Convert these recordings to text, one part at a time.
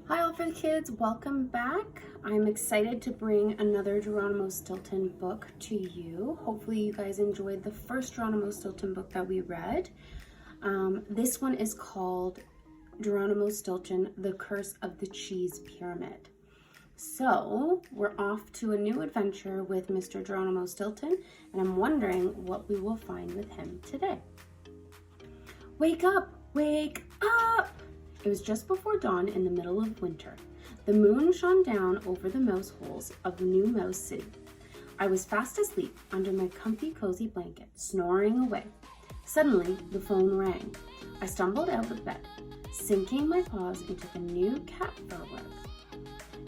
Hi all for the kids, welcome back. I'm excited to bring another Geronimo Stilton book to you. Hopefully you guys enjoyed the first Geronimo Stilton book that we read. This one is called Geronimo Stilton, The Curse of the Cheese Pyramid. So we're off to a new adventure with Mr. Geronimo Stilton, and I'm wondering what we will find with him today. Wake up, wake up! It was just before dawn in the middle of winter. The moon shone down over the mouse holes of New Mouse City. I was fast asleep under my comfy, cozy blanket, snoring away. Suddenly, the phone rang. I stumbled out of bed, sinking my paws into the new cat fur rug.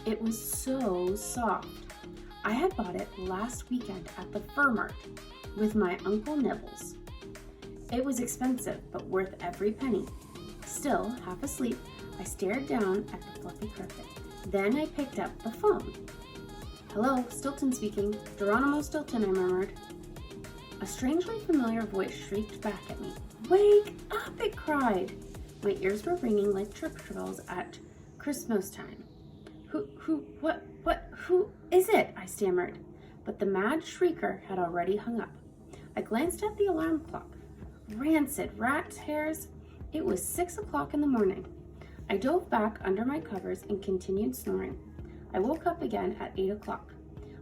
It was so soft. I had bought it last weekend at the fur mart with my Uncle Nibbles. It was expensive, but worth every penny. Still, half asleep, I stared down at the fluffy carpet. Then I picked up the phone. Hello, Stilton speaking. Geronimo Stilton, I murmured. A strangely familiar voice shrieked back at me. Wake up, it cried. My ears were ringing like church bells at Christmas time. Who is it? I stammered. But the mad shrieker had already hung up. I glanced at the alarm clock. Rancid rat's hairs. It was 6 o'clock in the morning. I dove back under my covers and continued snoring. I woke up again at 8 o'clock.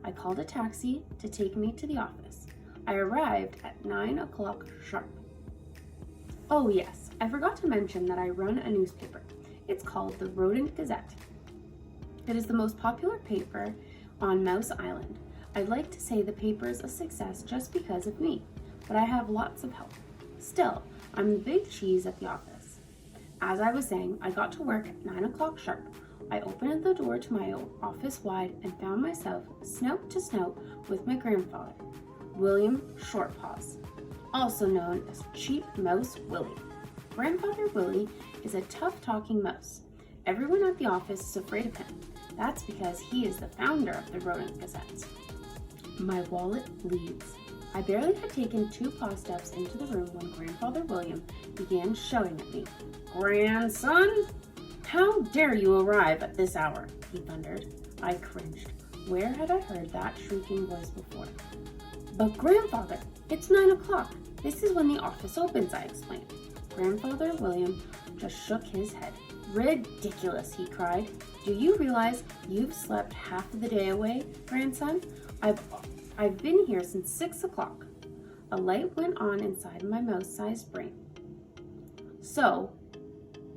I called a taxi to take me to the office. I arrived at 9 o'clock sharp. Oh yes, I forgot to mention that I run a newspaper. It's called the Rodent Gazette. It is the most popular paper on Mouse Island. I'd like to say the paper is a success just because of me, but I have lots of help. Still, I'm the big cheese at the office. As I was saying, I got to work at 9 o'clock sharp. I opened the door to my office wide and found myself snout to snout with my grandfather, William Shortpaws, also known as Cheap Mouse Willie. Grandfather Willie is a tough-talking mouse. Everyone at the office is afraid of him. That's because he is the founder of the Rodent Gazette. My wallet bleeds. I barely had taken 2 paw steps into the room when Grandfather William began shouting at me. Grandson, how dare you arrive at this hour? He thundered. I cringed. Where had I heard that shrieking voice before? But Grandfather, it's 9 o'clock. This is when the office opens, I explained. Grandfather William just shook his head. Ridiculous, he cried. Do you realize you've slept half of the day away, grandson? I've been here since 6 o'clock. A light went on inside my mouse-sized brain. So,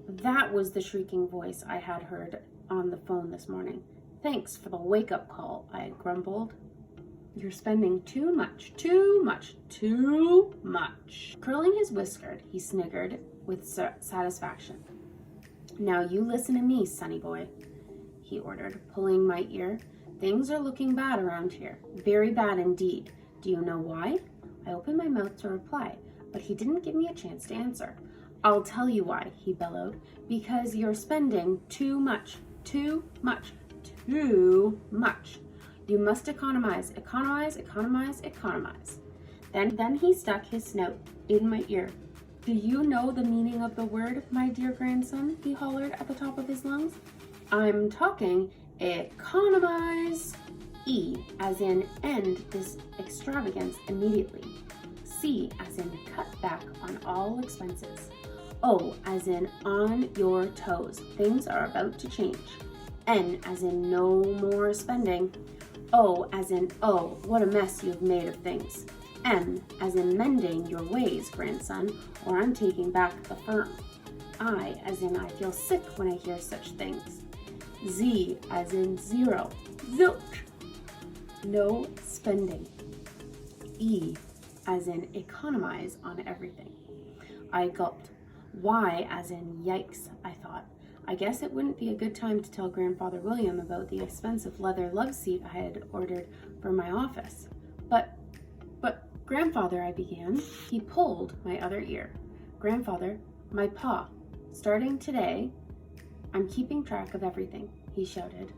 that was the shrieking voice I had heard on the phone this morning. Thanks for the wake-up call, I grumbled. You're spending too much. Curling his whiskers, he sniggered with satisfaction. Now you listen to me, sonny boy, he ordered, pulling my ear. Things are looking bad around here. Very bad indeed. Do you know why? I opened my mouth to reply, but he didn't give me a chance to answer. I'll tell you why, he bellowed. Because you're spending too much. You must economize. Then he stuck his snout in my ear. Do you know the meaning of the word, my dear grandson? He hollered at the top of his lungs. I'm talking economize. E as in end this extravagance immediately. C as in cut back on all expenses. O as in on your toes. Things are about to change. N as in no more spending. O as in oh, what a mess you've made of things. M as in mending your ways, grandson, or I'm taking back the firm. I as in I feel sick when I hear such things. Z as in zero. Zilch. No spending. E as in economize on everything. I gulped. Y as in yikes, I thought. I guess it wouldn't be a good time to tell Grandfather William about the expensive leather love seat I had ordered for my office. But Grandfather, I began. He pulled my other ear. Grandfather, my paw. Starting today, I'm keeping track of everything, he shouted,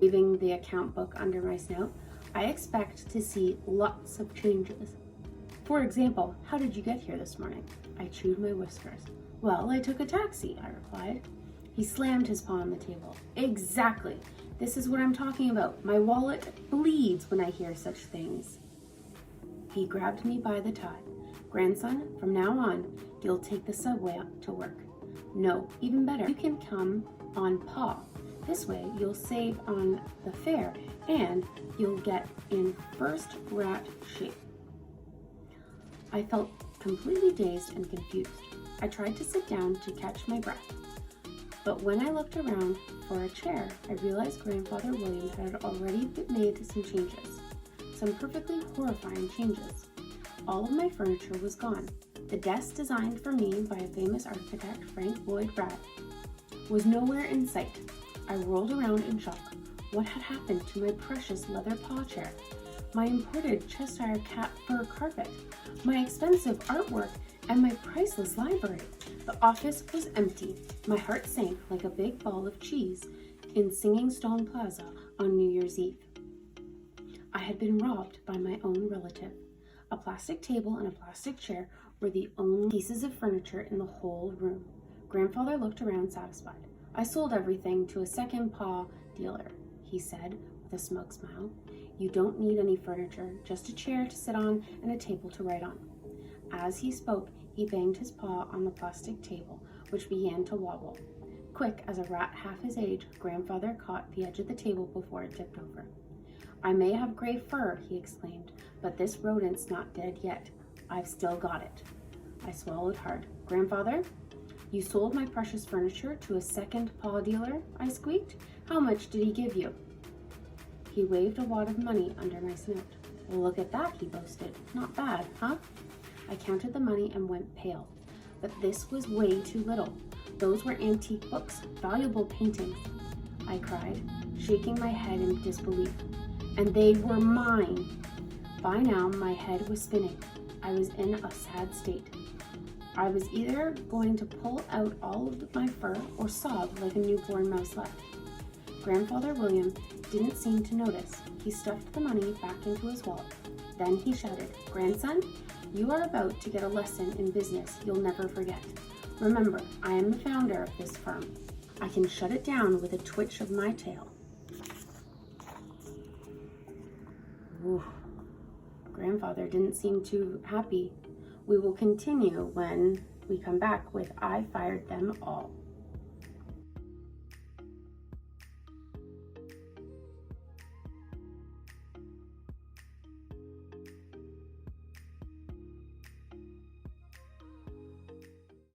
leaving the account book under my snout. I expect to see lots of changes. For example, how did you get here this morning? I chewed my whiskers. Well, I took a taxi, I replied. He slammed his paw on the table. Exactly. This is what I'm talking about. My wallet bleeds when I hear such things. He grabbed me by the tie. Grandson, from now on, you'll take the subway up to work. No, even better, you can come on paw. This way, you'll save on the fare and you'll get in first rat shape. I felt completely dazed and confused. I tried to sit down to catch my breath. But when I looked around for a chair, I realized Grandfather William had already made some changes. Some perfectly horrifying changes. All of my furniture was gone. The desk designed for me by a famous architect, Frank Lloyd Wright, was nowhere in sight. I rolled around in shock. What had happened to my precious leather paw chair? My imported Cheshire cat fur carpet? My expensive artwork? And my priceless library? The office was empty. My heart sank like a big ball of cheese in Singing Stone Plaza on New Year's Eve. I had been robbed by my own relative. A plastic table and a plastic chair were the only pieces of furniture in the whole room. Grandfather looked around satisfied. I sold everything to a second paw dealer, he said with a smug smile. You don't need any furniture, just a chair to sit on and a table to write on. As he spoke, he banged his paw on the plastic table, which began to wobble. Quick as a rat half his age, Grandfather caught the edge of the table before it tipped over. I may have gray fur, he exclaimed, but this rodent's not dead yet. I've still got it. I swallowed hard. Grandfather, you sold my precious furniture to a second paw dealer? I squeaked. How much did he give you? He waved a wad of money under my snout. Well, look at that, he boasted. Not bad, huh? I counted the money and went pale. But this was way too little. Those were antique books, valuable paintings, I cried, shaking my head in disbelief. And they were mine. By now, my head was spinning. I was in a sad state. I was either going to pull out all of my fur or sob like a newborn mouselet. Grandfather William didn't seem to notice. He stuffed the money back into his wallet. Then he shouted, Grandson, you are about to get a lesson in business you'll never forget. Remember, I am the founder of this firm. I can shut it down with a twitch of my tail. Ooh. Grandfather didn't seem too happy. We will continue when we come back with I Fired Them All.